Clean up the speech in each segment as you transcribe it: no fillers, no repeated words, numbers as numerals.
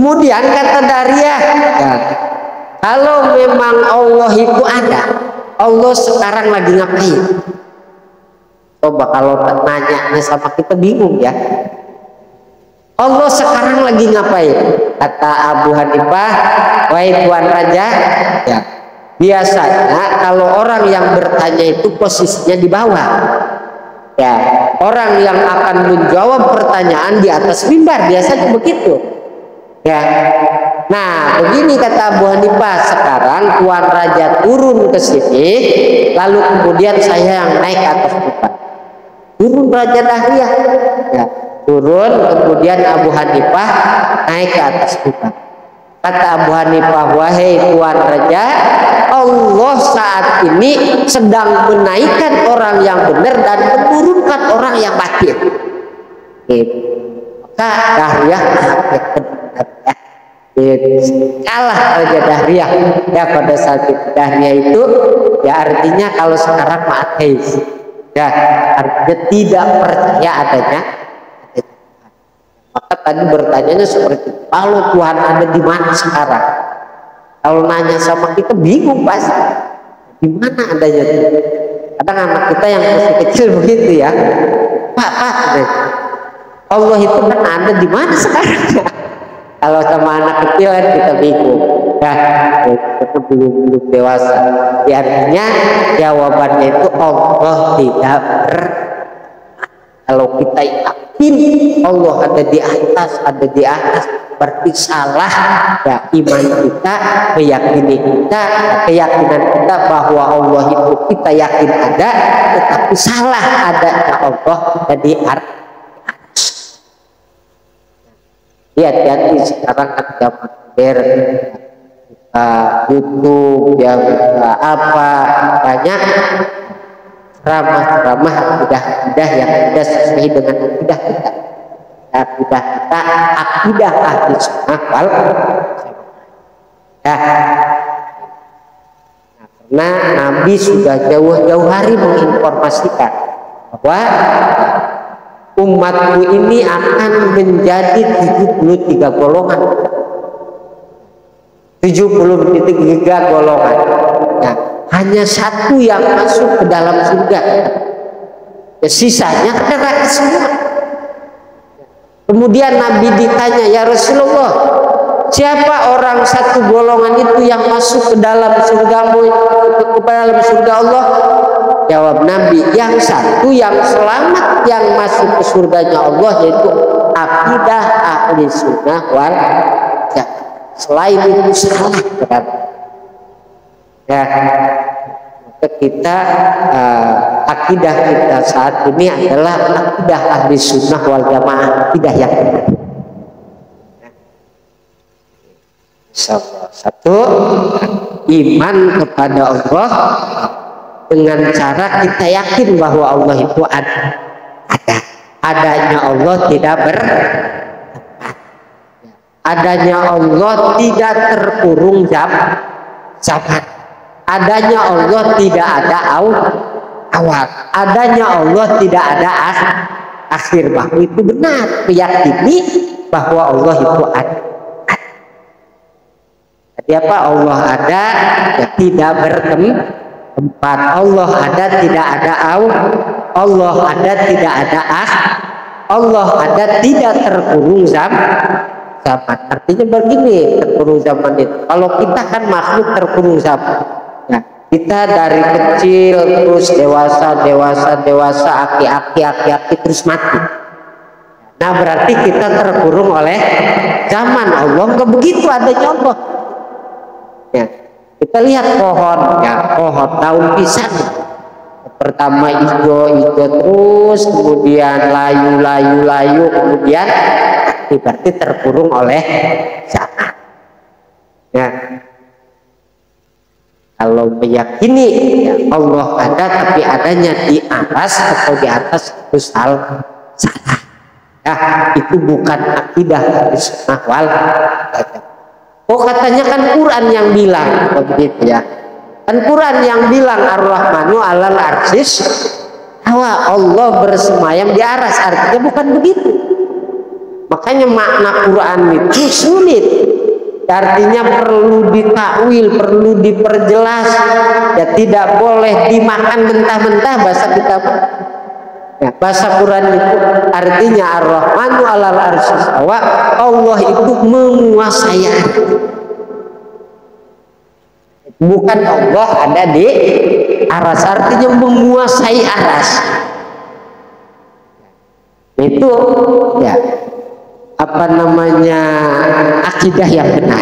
Kemudian kata Daria, ya, kalau memang Allah itu ada, Allah sekarang lagi ngapain? Coba kalau nanya sama kita bingung ya. Allah sekarang lagi ngapain? Kata Abu Hanifah, wahai Tuan Raja, ya, biasanya kalau orang yang bertanya itu posisinya di bawah. Ya, orang yang akan menjawab pertanyaan di atas mimbar biasanya begitu. Ya. Nah, begini kata Abu Hanifah, sekarang Tuan Raja turun ke sini, lalu kemudian saya yang naik ke atas mimbar. Turun Raja Dahriyah, ya, turun, kemudian Abu Hanifah naik ke atas mimbar. Kata Abu Hanifah, wahai Tuan Raja, Allah saat ini sedang menaikkan orang yang benar dan menurunkan orang yang batil. Maka Dahriyah kalah Raja Dahriyah. Ya, pada saat itu Dahriyah itu ya artinya kalau sekarang ateis. Ya, artinya tidak percaya adanya. Maka tadi bertanyanya seperti kalau Tuhan ada di mana sekarang? Kalau nanya sama kita bingung pasti. Di mana adanya? Kadang anak kita yang masih kecil begitu ya. Pak, Allah itu kan ada di mana sekarang? Kalau sama anak kecil kan kita bingung. Ya, kita belum dewasa. Ya, artinya jawabannya itu Allah tidak kalau kita yakin Allah ada di atas, berarti salah ya iman kita, keyakinan kita bahwa Allah itu kita yakin ada, tetapi salah adanya Allah di atas. Hati-hati sekarang kan zaman modern, YouTube ya, apa banyak ramah akidah yang tidak sesuai dengan akidah kita. Akidah ahli sunnah wal jamaah. Karena Nabi sudah jauh-jauh hari menginformasikan bahwa umatku ini akan menjadi 73 golongan. 73 golongan. Nah, hanya satu yang masuk ke dalam surga. Ya, sisanya ke neraka semua. Kemudian Nabi ditanya, ya Rasulullah, siapa orang satu golongan itu yang masuk ke dalam surgamu, ke dalam surga Allah? Jawab Nabi, yang satu yang selamat yang masuk ke surganya Allah yaitu akidah ahli sunnah wal jamaah. Selain itu salah berarti. Ya, maka kita akidah kita saat ini adalah akidah ahli sunnah wal jamaah, akidah yang benar. Satu, iman kepada Allah dengan cara kita yakin bahwa Allah itu ada. Adanya Allah tidak bertempat. Adanya Allah tidak terkurung zaman. Adanya Allah tidak ada awal. Adanya Allah tidak ada akhir. Bahwa itu benar. Meyakini bahwa Allah itu ada. Jadi apa? Allah ada, ya tidak bertempat. Allah ada, tidak ada Allah ada, tidak ada Allah ada, tidak terkurung zaman. Artinya begini, terkurung zaman itu. Kalau kita kan makhluk terkurung zaman. Nah, kita dari kecil terus dewasa, aki terus mati. Nah, berarti kita terkurung oleh zaman. Allah enggak begitu adanya Allah. Ya, kita lihat pohon, ya pohon daun pisang. Pertama hijau terus, kemudian layu, kemudian berarti terkurung oleh zaman. Ya, kalau meyakini ya Allah ada tapi adanya di atas atau di atas itu salah. Ya, itu bukan akidah sunnah wal jamaah. Oh, katanya kan Quran yang bilang begitu ya. Kan Quran yang bilang Ar-Rahmanu 'alal arsyis, bahwa Allah bersemayam di aras, artinya bukan begitu. Makanya makna Quran itu sulit. Artinya perlu ditakwil, perlu diperjelas. Ya tidak boleh dimakan mentah-mentah bahasa kita. Ya, bahasa Quran itu artinya Ar-Rahmanu 'alal 'arsy istawa. Allah itu menguasai arti. Bukan Allah ada di aras, artinya menguasai aras. Itu ya apa namanya akidah yang benar.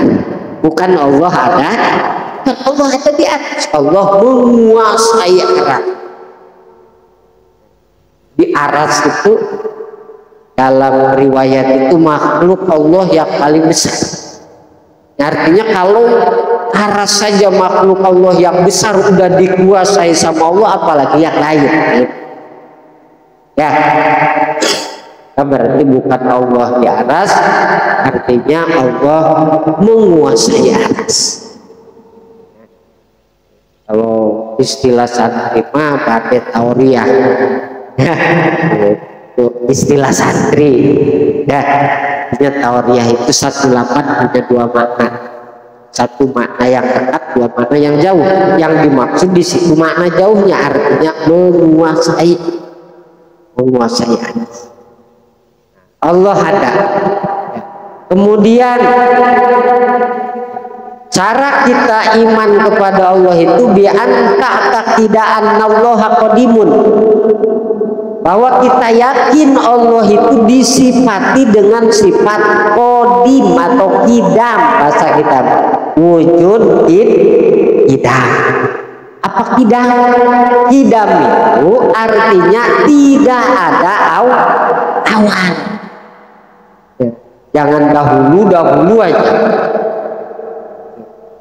Bukan Allah ada di atas. Allah menguasai aras. Di aras itu dalam riwayat itu makhluk Allah yang paling besar. Artinya kalau aras saja makhluk Allah yang besar udah dikuasai sama Allah, apalagi yang lain. Ya, berarti bukan Allah di aras, artinya Allah menguasai aras. Kalau istilah santri mah pakai tauriah. Itu istilah santri. Ya, tauriah itu 18 ada 2 makna. Satu makna yang dekat, 2 makna yang jauh. Yang dimaksud di situ makna jauhnya artinya menguasai aras. Allah ada. Kemudian cara kita iman kepada Allah itu bi'anta takidaan Allah qadimun, bahwa kita yakin Allah itu disifati dengan sifat qadim atau qidam bahasa kita, wujud qidam. Apa qidam? Qidam itu artinya tidak ada awal. Jangan dahulu aja.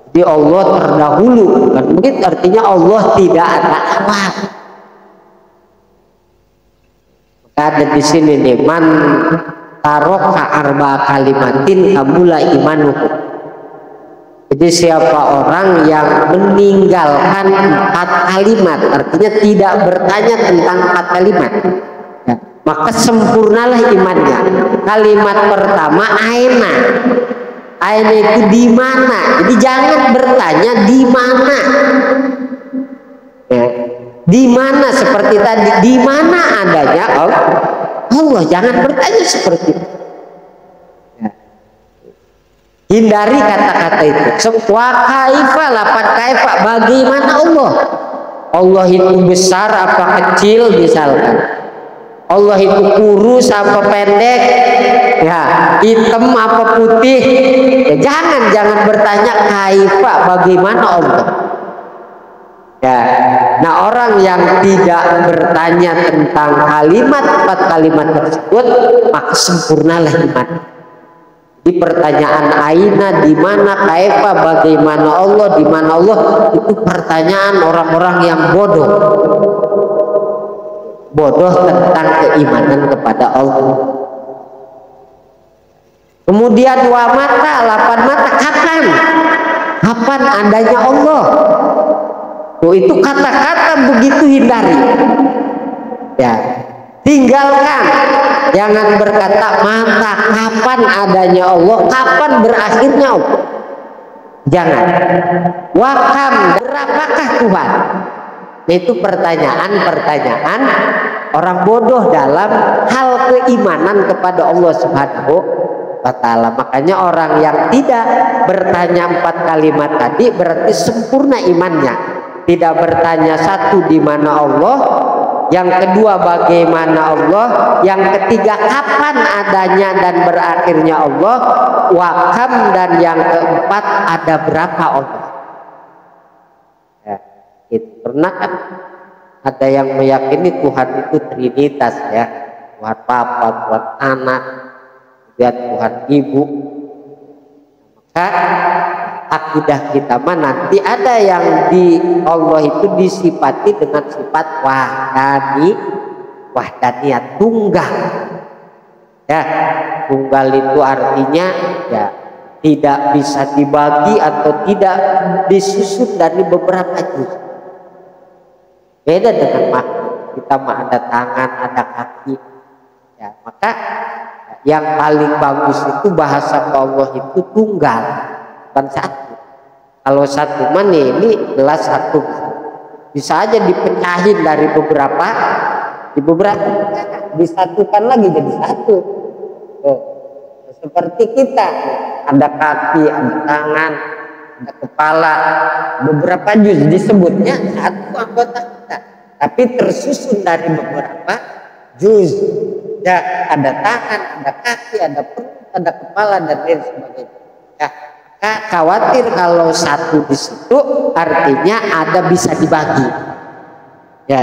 Jadi Allah terdahulu, kan mungkin artinya Allah tidak ada awal. Maka ada di sini nih, man taroka arba kalimatin kamula imanuhu. Jadi siapa orang yang meninggalkan 4 kalimat, artinya tidak bertanya tentang 4 kalimat, ya, maka sempurnalah imannya. Kalimat pertama aina. Aina itu di mana? Jadi jangan bertanya di mana. Ya, di mana seperti tadi, di mana adanya Allah, jangan bertanya seperti itu. Ya. Hindari kata-kata itu. Wa kaifa, lapan kaifa, bagaimana Allah? Allah itu besar apa kecil misalkan. Allah itu kurus apa pendek, ya hitam apa putih, ya jangan bertanya kaifa, bagaimana Allah. Ya, nah orang yang tidak bertanya tentang 4 kalimat tersebut, maka sempurnalah iman. Di pertanyaan aina, di mana, kaifa, bagaimana Allah, di mana Allah, itu pertanyaan orang-orang yang bodoh tentang keimanan kepada Allah. Kemudian wa mata, 8 mata, kapan adanya Allah? Itu kata-kata begitu hindari. Ya, tinggalkan. Jangan berkata mata, kapan adanya Allah, kapan berakhirnya Allah. Jangan. Wakam, berapakah Tuhan? Itu pertanyaan orang bodoh dalam hal keimanan kepada Allah Subhanahu wa Ta'ala. Makanya orang yang tidak bertanya 4 kalimat tadi berarti sempurna imannya. Tidak bertanya 1 di mana Allah, yang kedua bagaimana Allah, yang ketiga kapan adanya dan berakhirnya Allah, wakam, dan yang keempat ada berapa Allah. Itu pernah kan ada yang meyakini Tuhan itu Trinitas, ya, Tuhan Bapa, Tuhan Anak, dan Tuhan Ibu. Maka akidah kita mah nanti ada yang di Allah itu disifati dengan sifat wahdaniyat, tunggal. Ya, tunggal itu artinya ya tidak bisa dibagi atau tidak disusun dari beberapa juz. Beda dengan makhluk. Kita mah ada tangan, ada kaki. Ya, maka ya, yang paling bagus itu bahasa Allah itu tunggal, bukan satu. Kalau satu mana ini jelas satu, bisa aja dipecahin dari beberapa, disatukan lagi jadi satu. Seperti kita, ada kaki, ada tangan, ada kepala, beberapa juz disebutnya satu anggota kita, tapi tersusun dari beberapa juz. Ya, ada tangan, ada kaki, ada perut, ada kepala dan lain sebagainya. Ya, khawatir kalau satu di situ artinya ada bisa dibagi. Ya,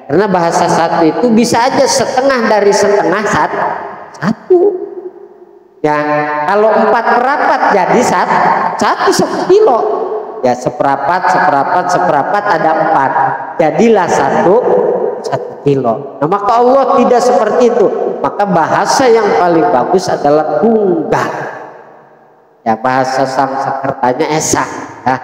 karena bahasa satu itu bisa aja setengah dari setengah satu. Ya, kalau 4/4 jadi satu kilo. Ya, seperapat ada 4. Jadilah satu kilo. Nah, maka Allah tidak seperti itu. Maka bahasa yang paling bagus adalah tunggal. Ya, bahasa Sanskertanya esa. Ya.